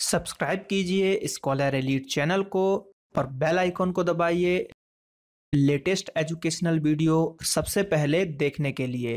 Subscribe कीजिए scholar elite channel को और बेल आइकॉन को दबाइए लेटेस्ट एजुकेशनल वीडियो सबसे पहले देखने के लिए।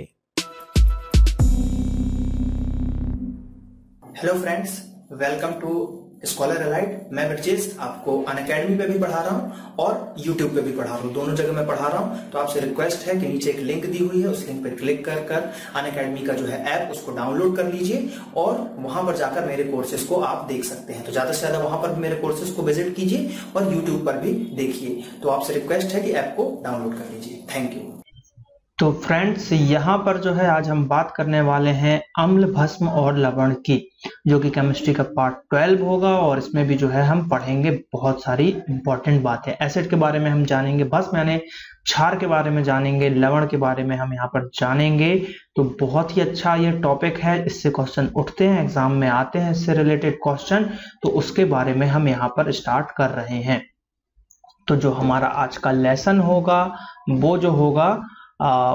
Hello friends, welcome to scholar elite. मैं ब्रजेश आपको अनअकैडमी पे भी पढ़ा रहा हूं और यूट्यूब पे भी पढ़ा रहा हूं, दोनों जगह मैं पढ़ा रहा हूं। तो आपसे रिक्वेस्ट है कि नीचे एक लिंक दी हुई है, उस लिंक पर क्लिक कर कर अनअकैडमी का जो है ऐप उसको डाउनलोड कर लीजिए और वहां पर जाकर मेरे कोर्सेज को आप देख सकते हैं। तो ज्यादा से ज्यादा वहां पर मेरे कोर्सेज को विजिट कीजिए और यूट्यूब पर भी देखिए। तो आपसे रिक्वेस्ट है कि ऐप को डाउनलोड कर लीजिए। Thank you. तो फ्रेंड्स, यहाँ पर जो है आज हम बात करने वाले हैं अम्ल, भस्म और लवण की, जो कि केमिस्ट्री का पार्ट 12 होगा और इसमें भी जो है हम पढ़ेंगे बहुत सारी इंपॉर्टेंट बातें। एसिड के बारे में हम जानेंगे, भस्म यानी क्षार के बारे में जानेंगे, लवण के बारे में हम यहाँ पर जानेंगे। तो बहुत ही अच्छा ये टॉपिक है, इससे क्वेश्चन उठते हैं, एग्जाम में आते हैं इससे रिलेटेड क्वेश्चन। तो उसके बारे में हम यहाँ पर स्टार्ट कर रहे हैं। तो जो हमारा आज का लेसन होगा वो जो होगा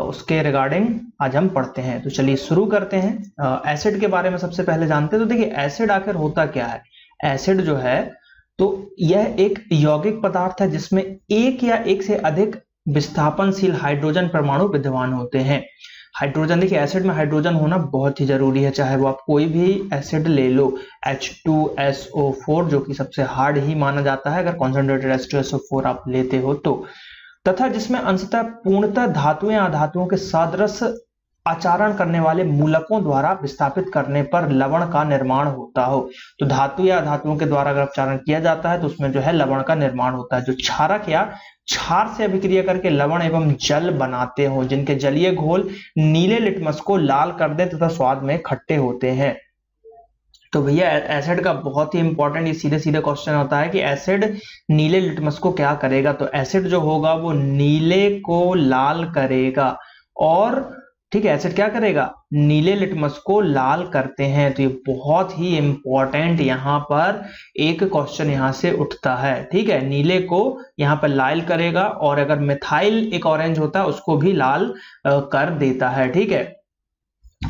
उसके रिगार्डिंग आज हम पढ़ते हैं। तो चलिए शुरू करते हैं। एसिड के बारे में सबसे पहले जानते हैं। तो देखिए, एसिड आखिर होता क्या है। एसिड जो है तो यह एक यौगिक पदार्थ है जिसमें एक या एक से अधिक विस्थापनशील हाइड्रोजन परमाणु विद्यमान होते हैं। हाइड्रोजन, देखिए एसिड में हाइड्रोजन होना बहुत ही जरूरी है, चाहे वो आप कोई भी एसिड ले लो। H2SO4 जो कि सबसे हार्ड ही माना जाता है अगर कॉन्सेंट्रेटेड H2SO4 आप लेते हो तो, तथा जिसमें अंशतः पूर्णतः धातुएं अधातुओं के सदृश आचरण करने वाले मूलकों द्वारा विस्थापित करने पर लवण का निर्माण होता हो। तो धातु या धातुओं के द्वारा अगर अपचारण किया जाता है तो उसमें जो है लवण का निर्माण होता है। जो क्षारक या क्षार से अभिक्रिया करके लवण एवं जल बनाते हो, जिनके जलीय घोल नीले लिटमस को लाल कर दे तथा स्वाद में खट्टे होते हैं। तो भैया एसिड का बहुत ही इंपॉर्टेंट ये सीधे सीधे क्वेश्चन होता है कि एसिड नीले लिटमस को क्या करेगा। तो एसिड जो होगा वो नीले को लाल करेगा और ठीक है, एसिड क्या करेगा, नीले लिटमस को लाल करते हैं। तो ये बहुत ही इंपॉर्टेंट यहाँ पर एक क्वेश्चन यहाँ से उठता है। ठीक है, नीले को यहाँ पर लाल करेगा और अगर मिथाइल एक ऑरेंज होता है उसको भी लाल कर देता है। ठीक है,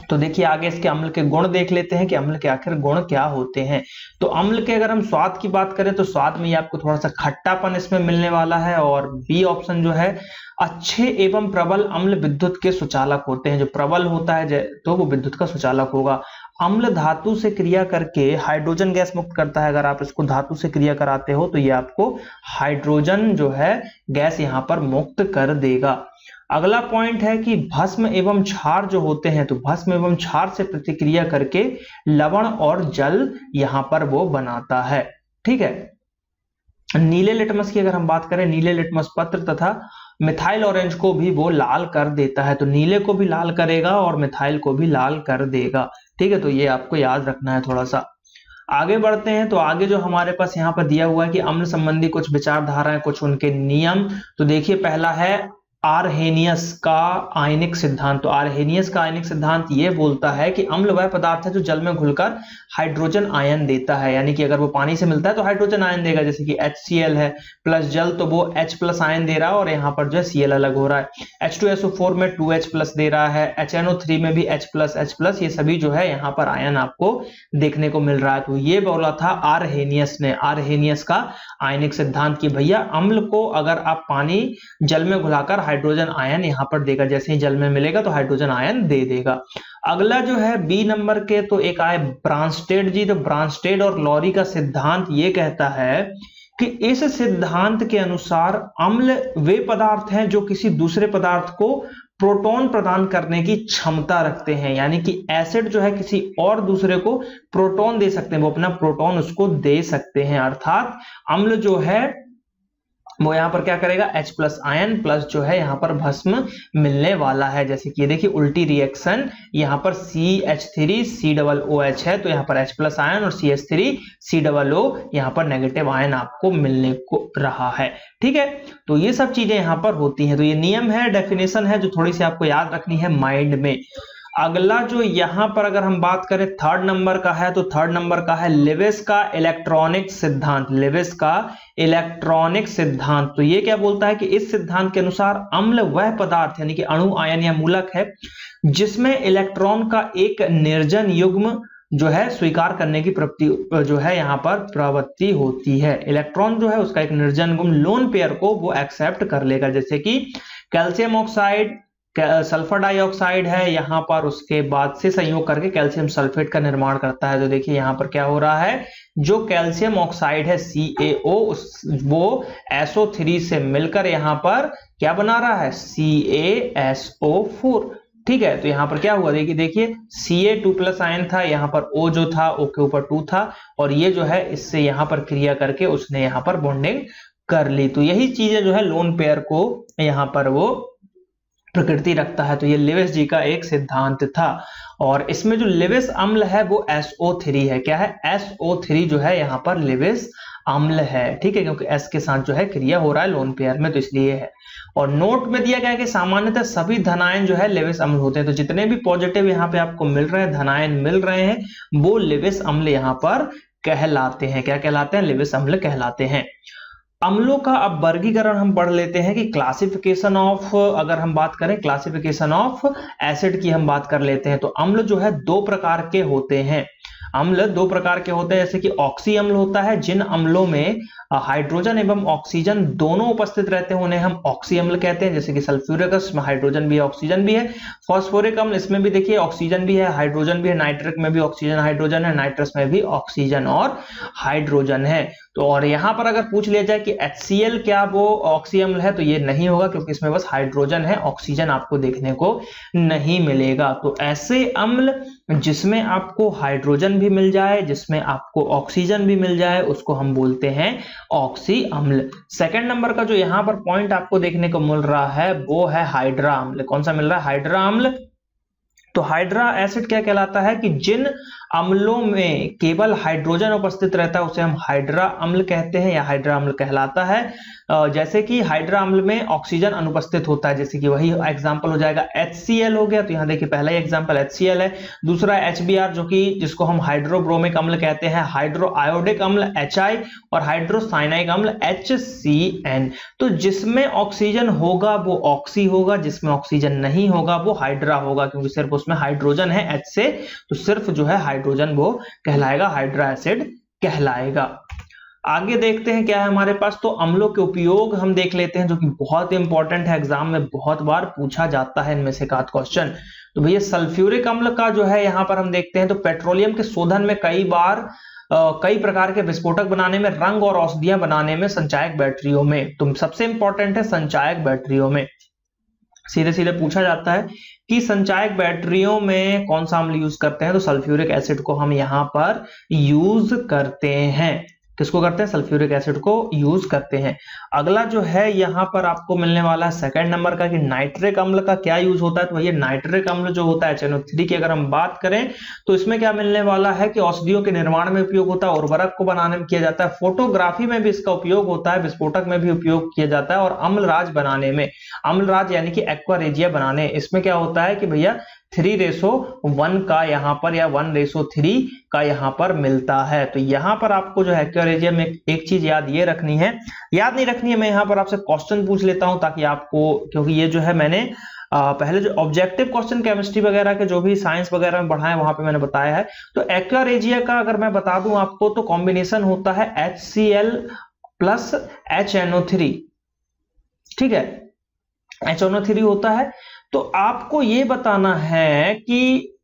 तो देखिए आगे इसके अम्ल के गुण देख लेते हैं कि अम्ल के आखिर गुण क्या होते हैं। तो अम्ल के अगर हम स्वाद की बात करें तो स्वाद में ये आपको थोड़ा सा खट्टापन इसमें मिलने वाला है। और बी ऑप्शन जो है, अच्छे एवं प्रबल अम्ल विद्युत के सुचालक होते हैं। जो प्रबल होता है तो वो विद्युत का सुचालक होगा। अम्ल धातु से क्रिया करके हाइड्रोजन गैस मुक्त करता है। अगर आप इसको धातु से क्रिया कराते हो तो ये आपको हाइड्रोजन जो है गैस यहाँ पर मुक्त कर देगा। अगला पॉइंट है कि भस्म एवं क्षार जो होते हैं, तो भस्म एवं क्षार से प्रतिक्रिया करके लवण और जल यहां पर वो बनाता है। ठीक है, नीले लिटमस की अगर हम बात करें, नीले लिटमस पत्र तथा मिथाइल ऑरेंज को भी वो लाल कर देता है। तो नीले को भी लाल करेगा और मिथाइल को भी लाल कर देगा। ठीक है, तो ये आपको याद रखना है थोड़ा सा। आगे बढ़ते हैं। तो आगे जो हमारे पास यहाँ पर दिया हुआ है कि अम्ल संबंधी कुछ विचारधाराएं, कुछ उनके नियम। तो देखिए पहला है आरहेनियस का आयनिक सिद्धांत। तो आरहेनियस का आयनिक सिद्धांत ये बोलता है कि अम्ल वह पदार्थ है जो जल में घुलकर हाइड्रोजन आयन देता है। यानी कि अगर वो पानी से मिलता है तो हाइड्रोजन आयन देगा, जैसे कि HCl है प्लस जल, तो वो H+ आयन दे रहा है और यहाँ पर जो है Cl अलग हो रहा है। H2SO4 में 2H+ दे रहा है, HNO3 में भी H+, ये सभी जो है यहाँ पर आयन आपको देखने को मिल रहा है। तो ये बोला था आरहेनियस ने, आरहेनियस का आयनिक सिद्धांत की भैया अम्ल को अगर आप पानी जल में घुलाकर हाइड्रोजन आयन यहां पर देगा, जैसे ही जल में मिलेगा तो हाइड्रोजन आयन दे देगा। अगला जो है बी नंबर के, तो एक आए ब्रांस्टेड जी। तो ब्रांस्टेड और लॉरी का सिद्धांत ये कहता है कि इस सिद्धांत के अनुसार अम्ल वे पदार्थ हैं जो किसी दूसरे पदार्थ को प्रोटॉन प्रदान करने की क्षमता रखते हैं। यानी कि एसिड जो है किसी और दूसरे को प्रोटॉन दे सकते हैं, वो अपना प्रोटॉन उसको दे सकते हैं। अर्थात अम्ल जो है वो यहाँ पर क्या करेगा, H+ आयन प्लस जो है यहाँ पर भस्म मिलने वाला है। जैसे कि देखिए उल्टी रिएक्शन, यहाँ पर CH3COOH है तो यहाँ पर H+ आयन और CH3COO यहाँ पर नेगेटिव आयन आपको मिलने को रहा है। ठीक है, तो ये सब चीजें यहाँ पर होती हैं। तो ये नियम है, डेफिनेशन है जो थोड़ी सी आपको याद रखनी है माइंड में। अगला जो यहां पर अगर हम बात करें थर्ड नंबर का है, तो थर्ड नंबर का है लेविस का इलेक्ट्रॉनिक सिद्धांत। लेविस का इलेक्ट्रॉनिक सिद्धांत, तो ये क्या बोलता है कि इस सिद्धांत के अनुसार अम्ल वह पदार्थ यानी कि अणु, आयन या मूलक है जिसमें इलेक्ट्रॉन का एक निर्जन युग्म जो है स्वीकार करने की प्रवृत्ति जो है यहाँ पर प्रवृत्ति होती है। इलेक्ट्रॉन जो है उसका एक निर्जन गुण लोन पेयर को वो एक्सेप्ट कर लेगा, जैसे कि कैल्शियम ऑक्साइड सल्फर डाइऑक्साइड है, यहाँ पर उसके बाद से संयोग करके कैल्शियम सल्फेट का निर्माण करता है। तो देखिए यहाँ पर क्या हो रहा है, जो कैल्शियम ऑक्साइड है CaO वो SO3 से मिलकर यहाँ पर क्या बना रहा है, CaSO4। ठीक है, तो यहाँ पर क्या हुआ, देखिए Ca2+ आयन था, यहाँ पर O जो था O के ऊपर 2 था, और ये जो है इससे यहाँ पर क्रिया करके उसने यहाँ पर बॉन्डिंग कर ली। तो यही चीजें जो है लोन पेयर को यहाँ पर वो प्रकृति रखता है। तो ये लिविस जी का एक सिद्धांत था, और इसमें जो लिविस अम्ल है वो SO3 है। क्या है, SO3 जो है यहाँ पर लिविस अम्ल है। ठीक है, क्योंकि S के साथ जो है क्रिया हो रहा है लोन पेयर में, तो इसलिए है। और नोट में दिया गया है कि सामान्यतः सभी धनायन जो है लिविस अम्ल होते हैं। तो जितने भी पॉजिटिव यहाँ पे आपको मिल रहे हैं, धनायन मिल रहे हैं, वो लिविस अम्ल यहाँ पर कहलाते हैं। क्या कहलाते हैं, लिविस अम्ल कहलाते हैं। अम्लों का अब वर्गीकरण हम पढ़ लेते हैं कि क्लासिफिकेशन ऑफ, अगर हम बात करें क्लासिफिकेशन ऑफ एसिड की हम बात कर लेते हैं। तो अम्ल जो है 2 प्रकार के होते हैं। अम्ल 2 प्रकार के होते हैं, जैसे कि ऑक्सी अम्ल होता है, जिन अम्लों में हाइड्रोजन एवं ऑक्सीजन दोनों उपस्थित रहते हैं उन्हें हम ऑक्सी अम्ल कहते हैं, जैसे कि सल्फ्यूरिक में हाइड्रोजन भी है ऑक्सीजन भी है। फॉस्फोरिक अम्ल, इसमें भी देखिए ऑक्सीजन भी है हाइड्रोजन भी है, नाइट्रिक में भी ऑक्सीजन हाइड्रोजन है, नाइट्रस में भी ऑक्सीजन और हाइड्रोजन है। तो और यहाँ पर अगर पूछ लिया जाए कि HCl क्या वो ऑक्सी अम्ल है, तो ये नहीं होगा, क्योंकि इसमें बस हाइड्रोजन है, ऑक्सीजन आपको देखने को नहीं मिलेगा। तो ऐसे अम्ल जिसमें आपको हाइड्रोजन भी मिल जाए, जिसमें आपको ऑक्सीजन भी मिल जाए, उसको हम बोलते हैं ऑक्सी अम्ल। सेकंड नंबर का जो यहाँ पर पॉइंट आपको देखने को मिल रहा है वो है हाइड्रा अम्ल। कौन सा मिल रहा है, हाइड्रा अम्ल। तो हाइड्रा एसिड क्या कहलाता है कि जिन अम्लों में केवल हाइड्रोजन उपस्थित रहता है उसे हम हाइड्रा अम्ल कहते हैं या हाइड्रा अम्ल कहलाता है। जैसे कि हाइड्रा अम्ल में ऑक्सीजन अनुपस्थित होता है, जैसे कि वही एग्जांपल हो जाएगा HCl हो गया। तो यहाँ देखिए पहला ही एग्जांपल HCl है। दूसरा HBr जो कि जिसको हम हाइड्रोब्रोमिक अम्ल कहते हैं, हाइड्रो आयोडिक अम्ल HI और हाइड्रोसाइनाइक अम्ल HCN। तो जिसमें ऑक्सीजन होगा वो ऑक्सी होगा, जिसमें ऑक्सीजन नहीं होगा वो हाइड्रा होगा, क्योंकि सिर्फ उसमें हाइड्रोजन है H से, तो सिर्फ जो है हाइड्रोजन वो कहलाएगा, हाइड्रा एसिड कहलाएगा। आगे देखते हैं क्या है हमारे पास। तो अम्लों के उपयोग हम देख लेते हैं, जो कि बहुत इंपॉर्टेंट है, एग्जाम में बहुत बार पूछा जाता है इनमें से एक आध क्वेश्चन। तो भैया सल्फ्यूरिक अम्ल का जो है यहाँ पर हम देखते हैं, तो पेट्रोलियम के शोधन में कई बार कई प्रकार के विस्फोटक बनाने में, रंग और औषधियां बनाने में, संचायक बैटरियों में, तो सबसे इंपॉर्टेंट है संचायक बैटरियों में। सीधे सीधे पूछा जाता है कि संचायक बैटरियों में कौन सा अम्ल यूज करते हैं, तो सल्फ्यूरिक एसिड को हम यहाँ पर यूज करते हैं। किसको करते हैं, सल्फ्यूरिक एसिड को यूज करते हैं। अगला जो है यहाँ पर आपको मिलने वाला है सेकंड नंबर का कि नाइट्रिक अम्ल का क्या यूज होता है। तो भैया नाइट्रिक अम्ल जो होता है HNO3 की अगर हम बात करें तो इसमें क्या मिलने वाला है कि औषधियों के निर्माण में उपयोग होता है, उर्वरक को बनाने में किया जाता है, फोटोग्राफी में भी इसका उपयोग होता है, विस्फोटक में भी उपयोग किया जाता है, और अम्लराज बनाने में, अम्लराज यानी कि एक्वारेजिया बनाने, इसमें क्या होता है कि भैया 3:1 का यहाँ पर या 1:3 का यहाँ पर मिलता है। तो यहाँ पर आपको जो है एक्वारेजिया में एक चीज याद ये रखनी है, याद नहीं रखनी है, मैं यहाँ पर आपसे क्वेश्चन पूछ लेता हूं ताकि आपको, क्योंकि ये जो है मैंने पहले जो ऑब्जेक्टिव क्वेश्चन केमिस्ट्री वगैरह के जो भी साइंस वगैरह में पढ़ाए वहां पे मैंने बताया है। तो एक्वारेजिया का अगर मैं बता दूं आपको, तो कॉम्बिनेशन होता है HCl प्लस HNO3। ठीक है, HNO3 होता है। तो आपको ये बताना है कि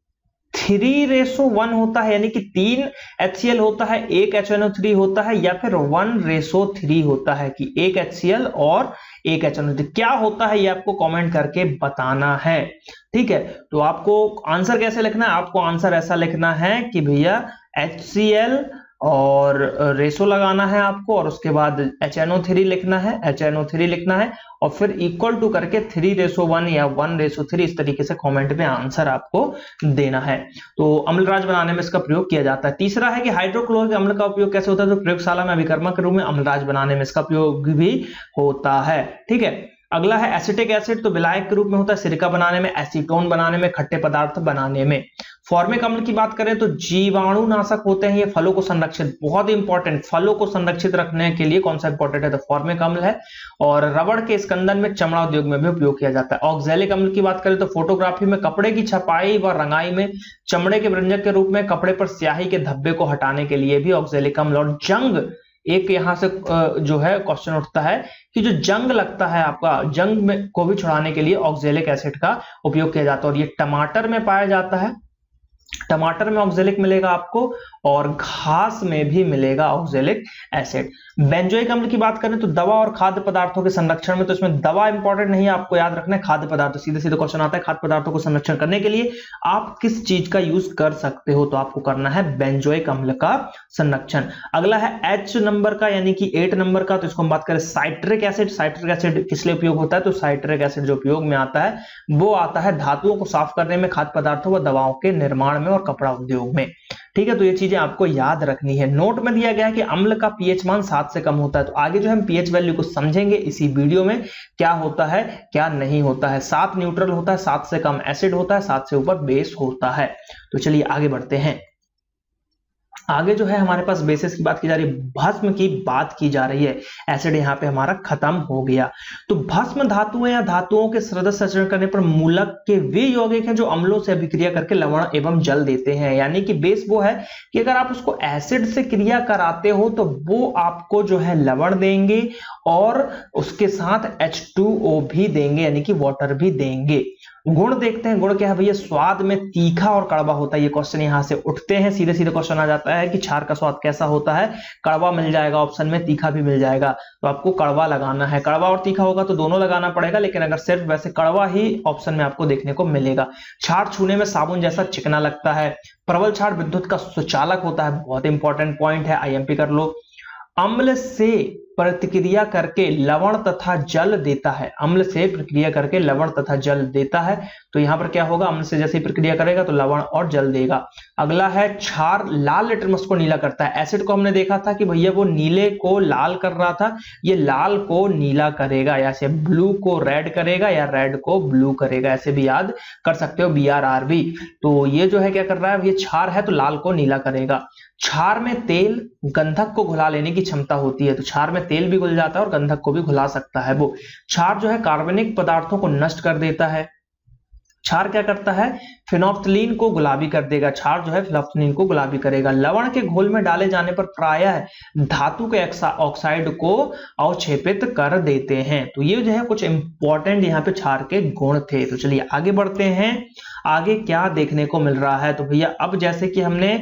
3:1 होता है, यानी कि 3 HCl होता है, 1 HNO3 होता है, या फिर 1:3 होता है कि 1 HCl और 1 HNO3 क्या होता है, ये आपको कमेंट करके बताना है। ठीक है, तो आपको आंसर कैसे लिखना है, आपको आंसर ऐसा लिखना है कि भैया HCl और रेशो लगाना है आपको, और उसके बाद HNO3 लिखना है, HNO3 लिखना है, और फिर इक्वल टू करके 3:1 या 1:3 इस तरीके से कमेंट में आंसर आपको देना है। तो अम्लराज बनाने में इसका प्रयोग किया जाता है। तीसरा है कि हाइड्रोक्लोरिक अम्ल का उपयोग कैसे होता है, तो प्रयोगशाला में अभिकर्मक के रूप में अम्लराज बनाने में इसका प्रयोग भी होता है। ठीक है, अगला है एसिटिक एसिड, तो विलायक के रूप में होता है सिरका बनाने में, एसीटोन बनाने में, खट्टे पदार्थ बनाने में। फॉर्मिक अम्ल की बात करें तो जीवाणुनाशक होते हैं ये, फलों को संरक्षित, बहुत इंपॉर्टेंट, फलों को संरक्षित रखने के लिए कौन सा इंपॉर्टेंट है तो फॉर्मिक अम्ल है। और रबड़ के स्कंदन में, चमड़ा उद्योग में भी उपयोग किया जाता है। ऑक्सैलिक अम्ल की बात करें तो फोटोग्राफी में, कपड़े की छपाई व रंगाई में, चमड़े के व्यंजक के रूप में, कपड़े पर स्याही के धब्बे को हटाने के लिए भी ऑक्सैलिक अम्ल। और जंग, एक यहां से जो है क्वेश्चन उठता है कि जो जंग लगता है आपका, जंग में को भी छुड़ाने के लिए ऑक्सैलिक एसिड का उपयोग किया जाता है। और ये टमाटर में पाया जाता है, टमाटर में ऑक्सैलिक मिलेगा आपको, और घास में भी मिलेगा ऑक्सैलिक एसिड। बेंजोइक अम्ल की बात करें तो दवा और खाद्य पदार्थों के संरक्षण में, तो इसमें दवा इंपॉर्टेंट नहीं है, आपको याद रखना है खाद्य पदार्थ, सीधे सीधे क्वेश्चन आता है खाद्य पदार्थों को संरक्षण करने के लिए आप किस चीज का यूज कर सकते हो, तो आपको करना है बेंजोइक अम्ल का संरक्षण। अगला है H नंबर का यानी कि 8 नंबर का, तो इसको हम बात करें साइट्रिक एसिड। साइट्रिक एसिड किस लिए उपयोग होता है तो साइट्रिक एसिड जो उपयोग में आता है वो आता है धातुओं को साफ करने में, खाद्य पदार्थों व दवाओं के निर्माण में और कपड़ा उद्योग में। ठीक है, तो ये चीजें आपको याद रखनी है। नोट में दिया गया है कि अम्ल का पीएच मान 7 से कम होता है, तो आगे जो हम पीएच वैल्यू को समझेंगे इसी वीडियो में, क्या होता है क्या नहीं होता है। 7 न्यूट्रल होता है, 7 से कम एसिड होता है, 7 से ऊपर बेस होता है। तो चलिए आगे बढ़ते हैं। आगे जो है हमारे पास बेसिस की बात की जा रही है, भस्म की बात की जा रही है। एसिड यहाँ पे हमारा खत्म हो गया। तो भस्म धातुएं या धातुओं के सदस्य संचरण करने पर मूलक के वे यौगिक हैं जो अम्लों से अभिक्रिया करके लवण एवं जल देते हैं। यानी कि बेस वो है कि अगर आप उसको एसिड से क्रिया कराते हो तो वो आपको जो है लवण देंगे और उसके साथ H2O भी देंगे, यानी कि वाटर भी देंगे। गुण देखते हैं, गुण क्या है भैया, स्वाद में तीखा और कड़वा होता है। ये क्वेश्चन यहां से उठते हैं, सीधे सीधे क्वेश्चन आ जाता है कि क्षार का स्वाद कैसा होता है, कड़वा मिल जाएगा ऑप्शन में, तीखा भी मिल जाएगा, तो आपको कड़वा लगाना है। कड़वा और तीखा होगा तो दोनों लगाना पड़ेगा, लेकिन अगर सिर्फ वैसे कड़वा ही ऑप्शन में आपको देखने को मिलेगा। क्षार छूने में साबुन जैसा चिकना लगता है। प्रबल क्षार विद्युत का सुचालक होता है, बहुत इंपॉर्टेंट पॉइंट है, IMP कर लो। अम्ल से प्रतिक्रिया करके लवण तथा जल देता है, अम्ल से प्रक्रिया करके लवण तथा जल देता है, तो यहां पर क्या होगा, अम्ल से जैसे प्रक्रिया करेगा तो लवण और जल देगा। अगला है क्षार लाल लिटमस को नीला करता है। एसिड को हमने देखा था कि भैया वो नीले को लाल कर रहा था, ये लाल को नीला करेगा, या से ब्लू को रेड करेगा या रेड को ब्लू करेगा, ऐसे भी याद कर सकते हो, BRRB। तो ये जो है क्या कर रहा है, ये क्षार है तो लाल को नीला करेगा। क्षार में तेल गंधक को घुला लेने की क्षमता होती है, तो क्षार में तेल भी घुल जाता है और गंधक को भी घुला सकता है वो। क्षार जो है कार्बनिक पदार्थों को नष्ट कर देता है। क्षार क्या करता है, फिनोफ्थलीन को गुलाबी कर देगा, क्षार जो है फिनोफ्थलीन को गुलाबी करेगा। लवण के घोल में डाले जाने पर प्रायः धातु के ऑक्साइड को अवक्षेपित कर देते हैं। तो ये जो है कुछ इंपॉर्टेंट यहाँ पे क्षार के गुण थे। तो चलिए आगे बढ़ते हैं, आगे क्या देखने को मिल रहा है। तो भैया अब जैसे कि हमने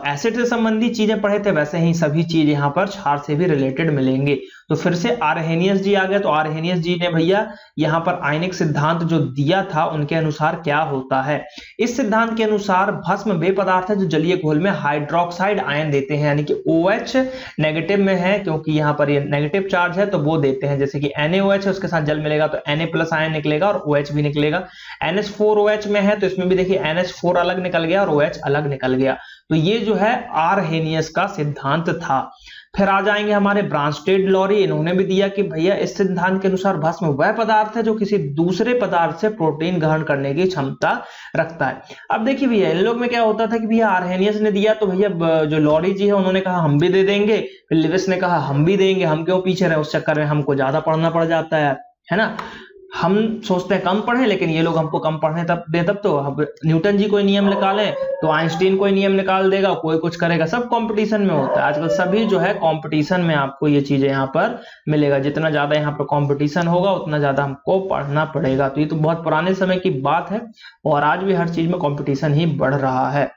एसिड से संबंधित चीजें पढ़े थे, वैसे ही सभी चीज यहाँ पर क्षार से भी रिलेटेड मिलेंगे। तो फिर से आर्हेनियस जी आ गए, तो आर्हेनियस जी ने भैया यहाँ पर आयनिक सिद्धांत जो दिया था उनके अनुसार क्या होता है। इस सिद्धांत के अनुसार भस्म वे पदार्थ है जो जलीय घोल में हाइड्रोक्साइड आयन देते हैं, यानी कि OH नेगेटिव में है, क्योंकि यहाँ पर ये नेगेटिव चार्ज है तो वो देते हैं। जैसे कि NaOH है, उसके साथ जल मिलेगा तो Na+ आयन निकलेगा और OH भी निकलेगा। NH4OH में है तो इसमें भी देखिए NH4 अलग निकल गया और OH अलग निकल गया। तो ये जो है आर्हेनियस का सिद्धांत था। फिर आ जाएंगे हमारे ब्रांस्टेड लॉरी, इन्होंने भी दिया कि भैया इस सिद्धांत के अनुसार भस्म वह पदार्थ है जो किसी दूसरे पदार्थ से प्रोटीन ग्रहण करने की क्षमता रखता है। अब देखिए भैया इन लोग में क्या होता था कि भैया आर्हेनियस ने दिया तो भैया जो लॉरी जी है उन्होंने कहा हम भी दे देंगे, फिर लिविस ने कहा हम भी देंगे, हम क्यों पीछे रहे, उस चक्कर में हमको ज्यादा पढ़ना पड़ जाता है ना। हम सोचते हैं कम पढ़े, लेकिन ये लोग हमको कम पढ़ने तब तो अब न्यूटन जी कोई नियम निकाले तो आइंस्टीन कोई नियम निकाल देगा, कोई कुछ करेगा, सब कंपटीशन में होता है आजकल। सभी जो है कंपटीशन में आपको ये चीजें यहाँ पर मिलेगा। जितना ज्यादा यहाँ पर कंपटीशन होगा उतना ज्यादा हमको पढ़ना पड़ेगा। तो ये तो बहुत पुराने समय की बात है और आज भी हर चीज में कंपटीशन ही बढ़ रहा है।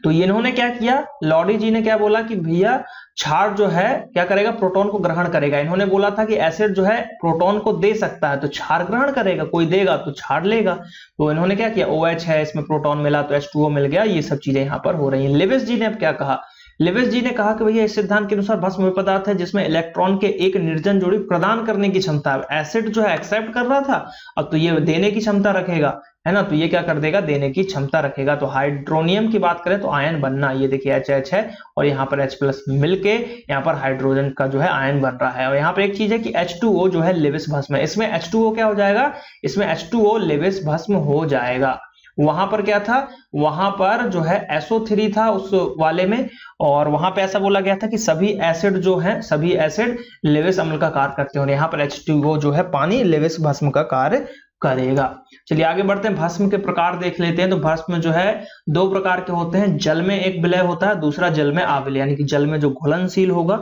तो इन्होंने क्या किया, लॉरी जी ने क्या बोला कि भैया क्षार जो है क्या करेगा, प्रोटॉन को ग्रहण करेगा। इन्होंने बोला था कि एसिड जो है प्रोटॉन को दे सकता है तो क्षार ग्रहण करेगा, कोई देगा तो क्षार लेगा। तो इन्होंने क्या किया, OH है इसमें प्रोटॉन मिला तो H2O मिल गया। ये सब चीजें यहाँ पर हो रही हैं। लिविस जी ने अब क्या कहा, लिविस जी ने कहा कि भैया इस सिद्धांत के अनुसार भस्म वह पदार्थ है जिसमें इलेक्ट्रॉन के एक निर्जन जोड़ी प्रदान करने की क्षमता है। एसिड जो है एक्सेप्ट कर रहा था, अब तो ये देने की क्षमता रखेगा। है ना, तो ये क्या कर देगा, देने की क्षमता रखेगा। तो हाइड्रोनियम की बात करें तो आयन बनना, ये देखिए HH है और यहाँ पर H प्लस मिलके यहाँ पर हाइड्रोजन का जो है आयन बन रहा है। और यहाँ पर एक चीज है कि H2O जो है लेविस भस्म है, इसमें H2O क्या हो जाएगा, इसमें H2O लेविस भस्म हो जाएगा। वहां पर क्या था, वहां पर जो है SO3 था उस वाले में, और वहां पे ऐसा बोला गया था कि सभी एसिड जो है, सभी एसिड लेविस अम्ल का कार्य करते हैं, और यहाँ पर H2O जो है पानी लेविस भस्म का कार्य करेगा। चलिए आगे बढ़ते हैं, भस्म के प्रकार देख लेते हैं। तो भस्म जो है दो प्रकार के होते हैं, जल में एक विलय होता है, दूसरा जल में आविलय, यानी कि जल में जो घुलनशील होगा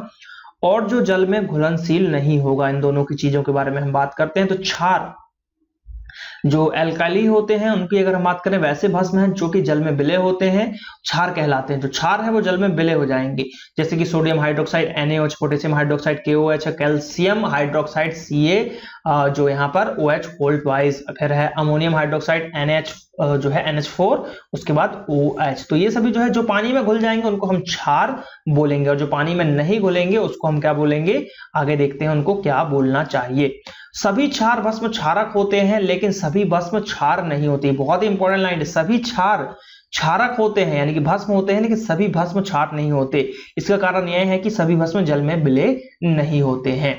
और जो जल में घुलनशील नहीं होगा। इन दोनों की चीजों के बारे में हम बात करते हैं। तो क्षार जो एल्काली होते हैं उनकी अगर हम बात करें, वैसे भस्म हैं जो कि जल में विलय होते हैं, क्षार कहलाते हैं। जो क्षार है वो जल में विलय हो जाएंगे, जैसे कि sodium hydroxide NaOH, potassium hydroxide KOH है, कैल्शियम हाइड्रोक्साइड Ca जो यहाँ पर OH होल ट्वाइस, फिर है अमोनियम हाइड्रोक्साइड NH जो है NH4, उसके बाद OH। तो ये सभी जो है जो पानी में घुल जाएंगे उनको हम क्षार बोलेंगे, और जो पानी में नहीं घुलेंगे उसको हम क्या बोलेंगे, आगे देखते हैं उनको क्या बोलना चाहिए। सभी क्षार भस्म क्षारक होते हैं, लेकिन सभी भस्म क्षार नहीं होती। बहुत ही इंपॉर्टेंट लाइन है, सभी क्षार क्षारक होते हैं यानी कि भस्म होते हैं, लेकिन सभी भस्म क्षार नहीं होते। इसका कारण यह है कि सभी भस्म जल में विलय नहीं होते हैं।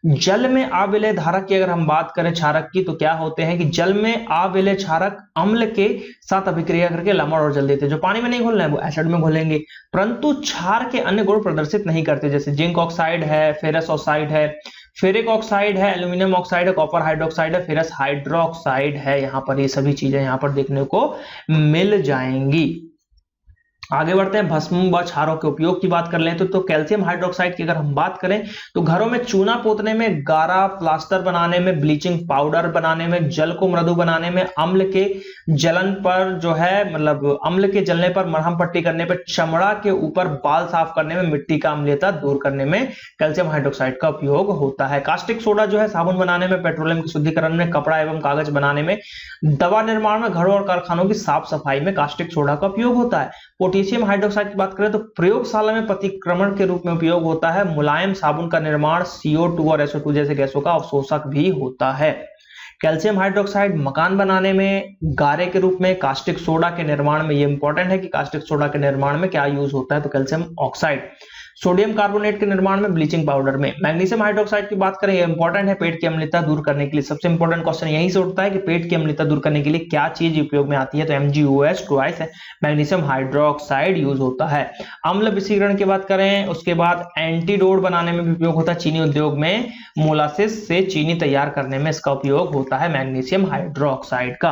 जल में अविलय धारक की अगर हम बात करें क्षारक की, तो क्या होते हैं कि जल में अविलय क्षारक अम्ल के साथ अभिक्रिया करके लवण और जल देते हैं। जो पानी में नहीं घुलना है वो एसिड में घुलेंगे, परंतु क्षार के अन्य गुण प्रदर्शित नहीं करते, जैसे जिंक ऑक्साइड है, फेरस ऑक्साइड है, फेरिक ऑक्साइड है, एल्यूमिनियम ऑक्साइड है, कॉपर हाइड्रोक्साइड है, फेरस हाइड्रोक्साइड है। यहाँ पर ये सभी चीजें यहाँ पर देखने को मिल जाएंगी। आगे बढ़ते हैं, भस्म व क्षारों के उपयोग की बात कर लें तो कैल्शियम हाइड्रोक्साइड की अगर हम बात करें तो घरों में चूना पोतने में, गारा प्लास्टर बनाने में, ब्लीचिंग पाउडर बनाने में, जल को मृदु बनाने में, अम्ल के जलन पर जो है मतलब अम्ल के जलने पर मरहम पट्टी करने पर, चमड़ा के ऊपर बाल साफ करने में, मिट्टी का अम्लीयता दूर करने में कैल्शियम हाइड्रोक्साइड का उपयोग होता है। कास्टिक सोडा जो है साबुन बनाने में, पेट्रोलियम के शुद्धिकरण में, कपड़ा एवं कागज बनाने में, दवा निर्माण में, घरों और कारखानों की साफ सफाई में कास्टिक सोडा का उपयोग होता है। पोटेशियम हाइड्रोक्साइड की बात करें तो प्रयोगशाला में प्रतिक्रमण के रूप में उपयोग होता है। मुलायम साबुन का निर्माण CO2 और SO2 जैसे गैसों का अवशोषक भी होता है। कैल्शियम हाइड्रोक्साइड मकान बनाने में, गारे के रूप में, कास्टिक सोडा के निर्माण में, ये इंपॉर्टेंट है कि कास्टिक सोडा के निर्माण में क्या यूज होता है, तो कैल्शियम ऑक्साइड। सोडियम कार्बोनेट के निर्माण में, ब्लीचिंग पाउडर में। मैग्नीशियम हाइड्रोक्साइड की बात करें, ये इंपॉर्टेंट है पेट की अम्लता दूर करने के लिए। सबसे इंपॉर्टेंट क्वेश्चन यहीं से उठता है कि पेट की अम्लता दूर करने के लिए क्या चीज उपयोग में आती है, तो MgOH twice magnesium hydroxide use होता है। अम्ल विशीकरण की बात करें, उसके बाद एंटीडोट बनाने में भी उपयोग होता है। चीनी उद्योग में मोलासिस से चीनी तैयार करने में इसका उपयोग होता है मैग्नीशियम हाइड्रोक्साइड का।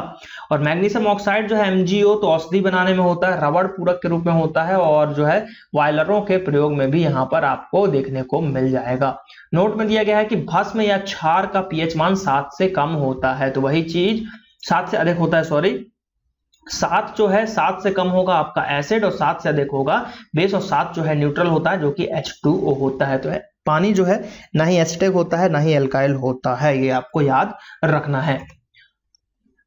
और मैग्नीशियम ऑक्साइड जो है MgO तो औषधि बनाने में होता है, रबड़ पूरक के रूप में होता है, और जो है वायलरों के प्रयोग में भी यहां पर आपको देखने को मिल जाएगा। नोट में दिया गया है कि भस्म या क्षार का pH मान 7 से कम होता है, तो वही चीज 7 से अधिक होता है, सॉरी 7 जो है 7 से कम होगा आपका एसिड और 7 से अधिक होगा बेस, और 7 जो है न्यूट्रल होता है जो कि H2O होता है। तो पानी जो है ना ही एसिडिक होता है ना ही एल्काइल होता है, ये आपको याद रखना है।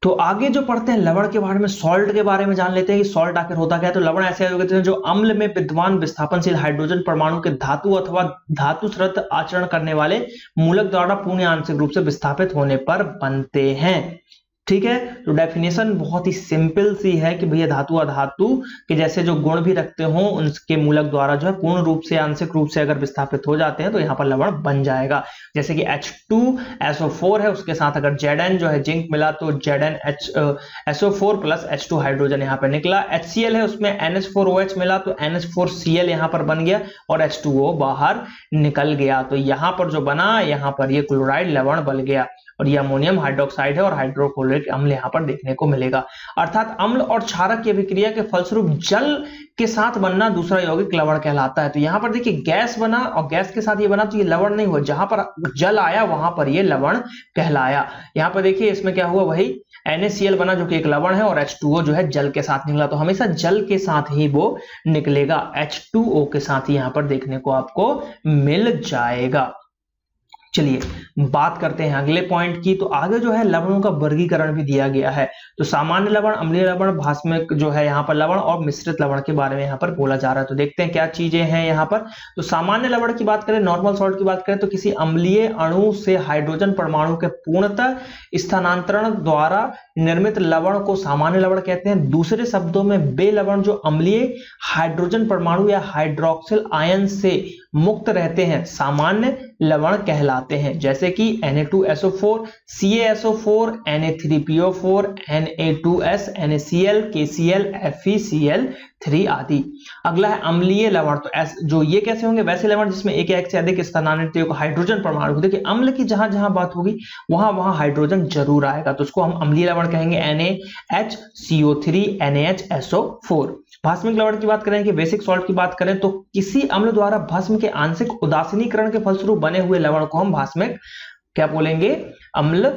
तो आगे जो पढ़ते हैं लवण के बारे में, सॉल्ट के बारे में जान लेते हैं कि सॉल्ट आखिर होता क्या है। तो लवण ऐसे होते हैं जो अम्ल में विद्यमान विस्थापनशील हाइड्रोजन परमाणु के धातु अथवा धातुसृत आचरण करने वाले मूलक द्वारा पूर्ण या आंशिक रूप से विस्थापित होने पर बनते हैं। ठीक है, तो डेफिनेशन बहुत ही सिंपल सी है कि भैया धातु अधातु के जैसे जो गुण भी रखते हो उनके मूलक द्वारा जो है पूर्ण रूप से आंशिक रूप से अगर विस्थापित हो जाते हैं तो यहाँ पर लवण बन जाएगा। जैसे कि H2SO4 है, उसके साथ अगर Zn जो है जिंक मिला तो ZnSO4 प्लस H2 हाइड्रोजन यहाँ पर निकला। HCl है, उसमें NH4OH मिला तो NH4Cl यहाँ पर बन गया और H2O बाहर निकल गया। तो यहाँ पर जो बना, यहाँ पर ये क्लोराइड लवण बन गया, और ये अमोनियम हाइड्रोक्साइड है और हाइड्रोक्लोरिक अम्ल यहाँ पर देखने को मिलेगा। अर्थात अम्ल और क्षारक की अभिक्रिया के फलस्वरूप जल के साथ बनना दूसरा यौगिक लवण कहलाता है। तो यहाँ पर देखिए गैस बना और गैस के साथ ये बना तो ये लवण नहीं हुआ, जहां पर जल आया वहां पर ये लवण कहलाया। यहाँ पर देखिए इसमें क्या हुआ, वही NaCl बना जो कि एक लवण है, और H2O जो है जल के साथ निकला। तो हमेशा जल के साथ ही वो निकलेगा, H2O के साथ ही यहाँ पर देखने को आपको मिल जाएगा। चलिए बात करते हैं अगले पॉइंट की। तो आगे जो है लवणों का वर्गीकरण भी दिया गया है। तो सामान्य लवण, अम्लीय लवण, भास्मिक जो है यहाँ पर लवण और मिश्रित लवण के बारे में यहाँ पर बोला जा रहा है। तो देखते हैं क्या चीजें हैं यहाँ पर। तो सामान्य लवण की बात करें, नॉर्मल सॉल्ट की बात करें, तो किसी अम्लीय अणु से हाइड्रोजन परमाणु के पूर्णतः स्थानांतरण द्वारा निर्मित लवण को सामान्य लवण कहते हैं। दूसरे शब्दों में वे लवण जो अम्लीय हाइड्रोजन परमाणु या हाइड्रोक्सिल आयन से मुक्त रहते हैं सामान्य लवण कहलाते हैं, जैसे कि Na2SO4, CaSO4, Na3PO4, Na2S, NaCl, KCl, FeCl3 आदि। अगला है अम्लीय लवण। तो जो ये कैसे होंगे, वैसे लवण जिसमें एक या एक से अधिक स्थानांतरित हाइड्रोजन परमाणु। देखिए अम्ल की जहां जहां बात होगी वहां वहां हाइड्रोजन जरूर आएगा, तो उसको हम अम्लीय लवण कहेंगे। NaHCO3, NaHSO4। भास्मिक लवण की बात करें कि बेसिक सॉल्ट की बात करें, तो किसी अम्ल द्वारा भस्म के आंशिक उदासीनीकरण के फलस्वरूप बने हुए लवण को हम भास्मिक क्या बोलेंगे, अम्ल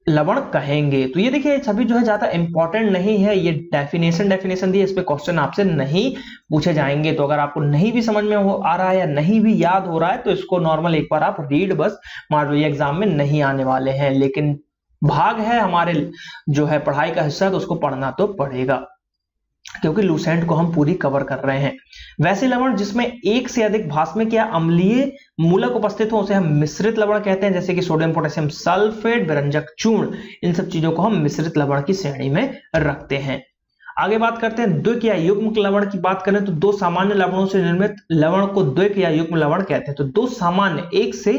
लवण कहेंगे। तो ये देखिए सभी जो है ज्यादा इंपॉर्टेंट नहीं है, ये डेफिनेशन दी है, इस पे क्वेश्चन आपसे नहीं पूछे जाएंगे। तो अगर आपको नहीं भी समझ में आ रहा है या नहीं भी याद हो रहा है तो इसको नॉर्मल एक बार आप रीड बस मार लो, ये एग्जाम में नहीं आने वाले हैं। लेकिन भाग है हमारे जो है पढ़ाई का हिस्सा, तो उसको पढ़ना तो पड़ेगा क्योंकि लूसेंट को हम पूरी कवर कर रहे हैं। वैसे लवण जिसमें एक से अधिक भास्मिक या अम्लीय मूलक उपस्थित हो उसे हम मिश्रित लवण कहते हैं, जैसे कि सोडियम पोटेशियम सल्फेट, विरंजक चूर्ण, इन सब चीजों को हम मिश्रित लवण की श्रेणी में रखते हैं। आगे बात करते हैं द्विक या युग्म लवण की बात करें तो दो सामान्य लवणों से निर्मित लवण को द्विक या युग्म लवण कहते हैं। तो दो सामान्य एक से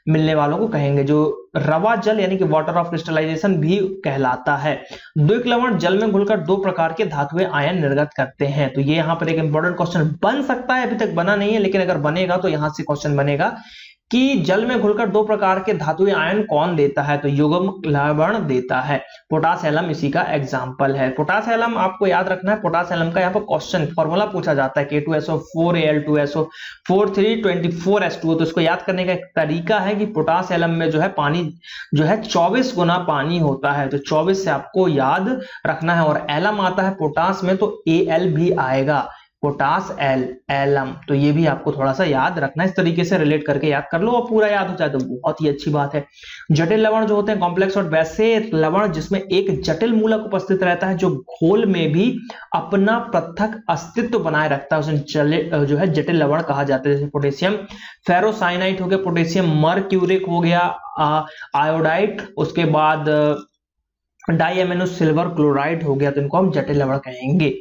मिलने वालों को कहेंगे, जो रवा जल यानी कि वाटर ऑफ क्रिस्टलाइजेशन भी कहलाता है। द्विक लवण जल में घुलकर दो प्रकार के धातुएं आयन निर्गत करते हैं। तो ये यहाँ पर एक इंपॉर्टेंट क्वेश्चन बन सकता है, अभी तक बना नहीं है लेकिन अगर बनेगा तो यहां से क्वेश्चन बनेगा कि जल में घुलकर दो प्रकार के धातुएं आयन कौन देता है, तो युग्म लवण देता है। पोटास एलम इसी का एग्जाम्पल है। पोटास एलम आपको याद रखना है, पोटास एलम का यहाँ पर क्वेश्चन फॉर्मूला पूछा जाता है K2SO4 Al2SO4 324H2O। तो इसको याद करने का एक तरीका है कि पोटास एलम में जो है पानी जो है 24 गुना पानी होता है, तो 24 से आपको याद रखना है। और एलम आता है पोटास में तो Al भी आएगा, पोटास एलम। तो ये भी आपको थोड़ा सा याद रखना है, इस तरीके से रिलेट करके याद कर लो और पूरा याद हो जाए तो बहुत ही अच्छी बात है। जटिल लवण जो होते हैं कॉम्प्लेक्स, और वैसे लवण जिसमें एक जटिल मूलक उपस्थित रहता है जो घोल में भी अपना पृथक अस्तित्व बनाए रखता है, उसे जो है जटिल लवण कहा जाता है। जैसे पोटेशियम फेरोसाइनाइट हो गया, पोटेशियम मर्क्यूरिक हो गया, आयोडाइड, उसके बाद डाइएमिनो सिल्वर क्लोराइड हो गया, तो इनको हम जटिल लवण कहेंगे।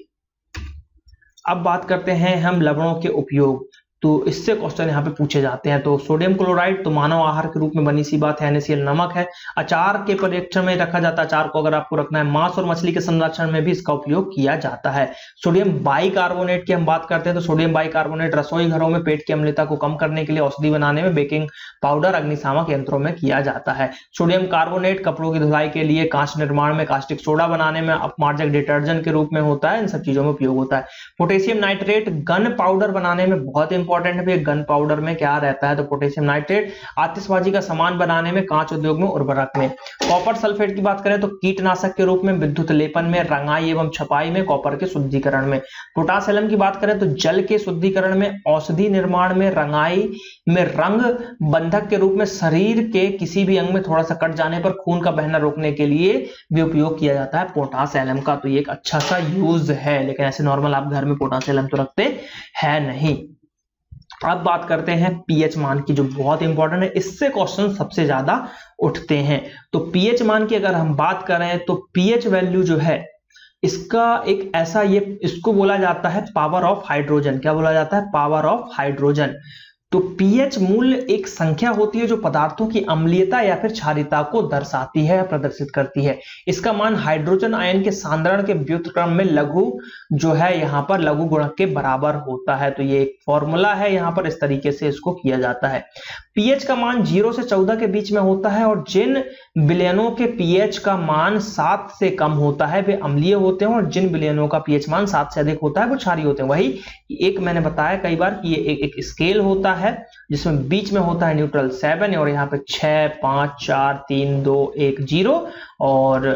अब बात करते हैं हम लवणों के उपयोग। तो इससे क्वेश्चन यहाँ पे पूछे जाते हैं। तो सोडियम क्लोराइड तो मानव आहार के रूप में बनी सी बात है, NaCl नमक है, अचार के परीक्षण में रखा जाता है, अचार को अगर आपको रखना है, मांस और मछली के संरक्षण में भी इसका उपयोग किया जाता है। सोडियम बाइकार्बोनेट की हम बात करते हैं तो सोडियम बाइकार्बोनेट रसोई घरों में पेट की अम्लता को कम करने के लिए, औषधि बनाने में, बेकिंग पाउडर, अग्निशामक यंत्रों में किया जाता है। सोडियम कार्बोनेट कपड़ों की धुलाई के लिए, कांच निर्माण में, कास्टिक सोडा बनाने में, अपमार्जक डिटर्जेंट के रूप में होता है, इन सब चीजों में उपयोग होता है। पोटेशियम नाइट्रेट गन पाउडर बनाने में बहुत इंपॉर्टेंट है। गन पाउडर में क्या रहता है, तो पोटेशियम नाइट्रेट आतिशबाजी का सामान बनाने में, कांच उद्योग में, उर्वरक में। कॉपर सल्फेट की बात करें तो कीटनाशक के रूप में, विद्युत लेपन में, रंगाई एवं छपाई में, कॉपर के शुद्धिकरण में। पोटास एलम की बात करें तो जल के शुद्धिकरण में, औषधि निर्माण में, रंगाई में, रंग बंधक के रूप में, शरीर के किसी भी अंग में थोड़ा सा कट जाने पर खून का बहना रोकने के लिए भी उपयोग किया जाता है पोटास एलम का। तो ये एक अच्छा सा यूज है, लेकिन ऐसे नॉर्मल आप घर में पोटास एलम तो रखते हैं नहीं। अब बात करते हैं पीएच मान की, जो बहुत इंपॉर्टेंट है, इससे क्वेश्चन सबसे ज्यादा उठते हैं। तो पीएच मान की अगर हम बात करें तो पीएच वैल्यू जो है इसका एक ऐसा, ये इसको बोला जाता है पावर ऑफ हाइड्रोजन। क्या बोला जाता है, पावर ऑफ हाइड्रोजन। तो पीएच मूल्य एक संख्या होती है जो पदार्थों की अम्लीयता या फिर क्षारीयता को दर्शाती है या प्रदर्शित करती है। इसका मान हाइड्रोजन आयन के सांद्रण के व्युत्क्रम में लघु जो है यहाँ पर लघु गुणक के बराबर होता है। तो ये एक फॉर्मूला है, यहाँ पर इस तरीके से इसको किया जाता है। पीएच का मान 0 से 14 के बीच में होता है और जिन विलयनों के पीएच का मान 7 से कम होता है वे अम्लीय होते हैं, और जिन विलयनों का पीएच मान 7 से अधिक होता है वो क्षारीय होते हैं। वही एक मैंने बताया कई बार कि ये एक स्केल होता है जिसमें बीच में होता है न्यूट्रल 7 और यहाँ पे 6 5 4 3 2 1 0 और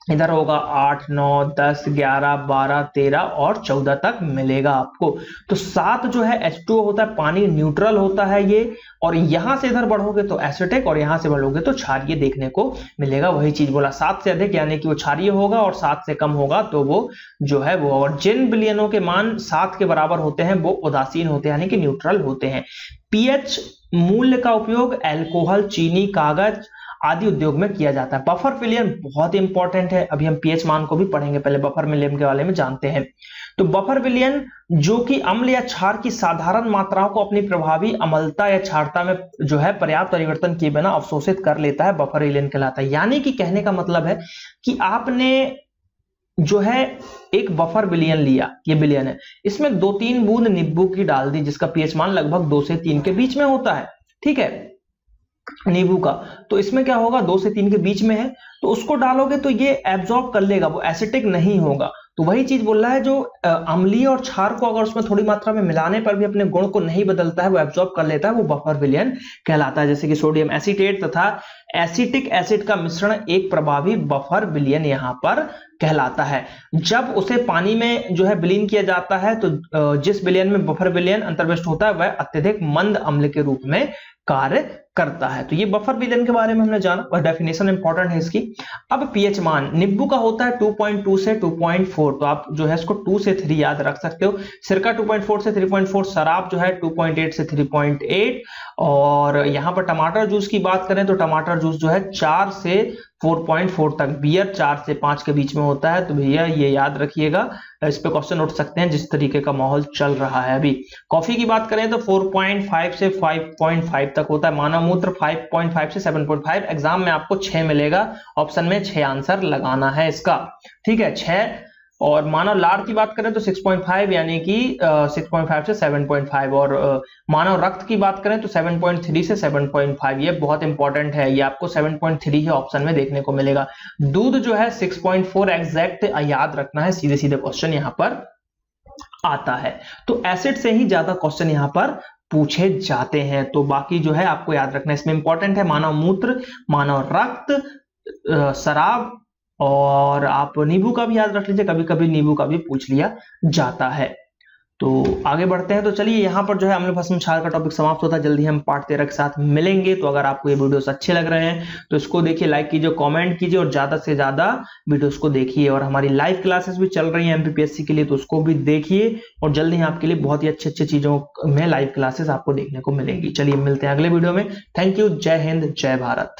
इधर होगा 8, 9, 10, 11, 12, 13 और 14 तक मिलेगा आपको। तो 7 जो है H2O होता है, पानी न्यूट्रल होता है ये, और यहां से इधर बढ़ोगे तो एसिटिक और यहां से बढ़ोगे तो क्षारीय देखने को मिलेगा। वही चीज बोला, 7 से अधिक यानी कि वो क्षारीय होगा और 7 से कम होगा तो वो जो है वो, और जिन विलयनों के मान 7 के बराबर होते हैं वो उदासीन होते हैं यानी कि न्यूट्रल होते हैं। पीएच मूल्य का उपयोग अल्कोहल, चीनी, कागज आदि उद्योग में किया जाता है। बफर विलयन बहुत इंपॉर्टेंट है, अभी हम पीएच मान को भी पढ़ेंगे, पहले बफर विलयन के बारे में जानते हैं। तो बफर विलयन जो कि अम्ल या क्षार की साधारण मात्राओं को अपनी प्रभावी अम्लता या क्षारता में जो है पर्याप्त परिवर्तन किए बिना अवशोषित कर लेता है, बफर विलयन कहलाता है। यानी कि कहने का मतलब है कि आपने जो है एक बफर विलयन लिया, ये विलयन है, इसमें 2-3 बूंद नींबू की डाल दी जिसका पीएच मान लगभग 2 से 3 के बीच में होता है, ठीक है, नींबू का। तो इसमें क्या होगा, 2 से 3 के बीच में है, तो उसको डालोगे तो ये एब्जॉर्ब कर लेगा, वो एसिटिक नहीं होगा। तो वही चीज बोल रहा है, जो अम्लीय और क्षार को अगर उसमें थोड़ी मात्रा में मिलाने पर भी अपने गुण को नहीं बदलता है, वो एब्जॉर्ब कर लेता है, वो बफर विलयन कहलाता है। जैसे कि सोडियम एसीटेट तथा एसिटिक एसिड का मिश्रण एक प्रभावी बफर विलयन यहां पर कहलाता है। जब उसे पानी में जो है विलीन किया जाता है तो जिस विलयन में बफर विलयन अंतर्विष्ट होता है वह अत्यधिक मंद अम्ल के रूप में कार्य करता है। तो ये बफर विलयन के बारे में हमने जाना और डेफिनेशन इंपॉर्टेंट है इसकी। अब पीएच मान नींबू का होता है 2.2 से 2.4, तो आप जो है इसको 2 से 3 याद रख सकते हो। सिरका 2.4 से 3.4, शराब जो है 2.8 से 3.8, और यहां पर टमाटर जूस की बात करें तो टमाटर जूस जो है 4 से 4.4 तक, बियर 4 से 5 के बीच में होता है। तो भैया ये याद रखिएगा, इस पे क्वेश्चन उठ सकते हैं जिस तरीके का माहौल चल रहा है अभी। कॉफी की बात करें तो 4.5 से 5.5 तक होता है। मानव मूत्र 5.5 से 7.5। एग्जाम में आपको 6 मिलेगा, ऑप्शन में 6 आंसर लगाना है इसका, ठीक है, 6। और मानव लार की बात करें तो 6.5 यानी कि 6.5 से 7.5, और मानव रक्त की बात करें तो 7.3 से 7.5। ये बहुत इंपॉर्टेंट है, ये आपको 7.3 ही ऑप्शन में देखने को मिलेगा। दूध जो है 6.4 एग्जैक्ट याद रखना है, सीधे सीधे क्वेश्चन यहां पर आता है। तो एसिड से ही ज्यादा क्वेश्चन यहां पर पूछे जाते हैं, तो बाकी जो है आपको याद रखना है। इसमें इंपॉर्टेंट है मानव मूत्र, मानव रक्त, शराब, और आप नींबू का भी याद रख लीजिए, कभी कभी नींबू का भी पूछ लिया जाता है। तो आगे बढ़ते हैं। तो चलिए यहाँ पर जो है अम्ल भस्म क्षार का टॉपिक समाप्त होता है। जल्दी हम पार्ट 13 के साथ मिलेंगे। तो अगर आपको ये वीडियोस अच्छे लग रहे हैं तो इसको देखिए, लाइक कीजिए, कमेंट कीजिए और ज्यादा से ज्यादा वीडियोस को देखिए। और हमारी लाइव क्लासेस भी चल रही हैं एमपीपीएससी के लिए, तो उसको भी देखिए, और जल्दी ही आपके लिए बहुत ही अच्छे अच्छे चीजों में लाइव क्लासेस आपको देखने को मिलेंगी। चलिए मिलते हैं अगले वीडियो में। थैंक यू, जय हिंद, जय भारत।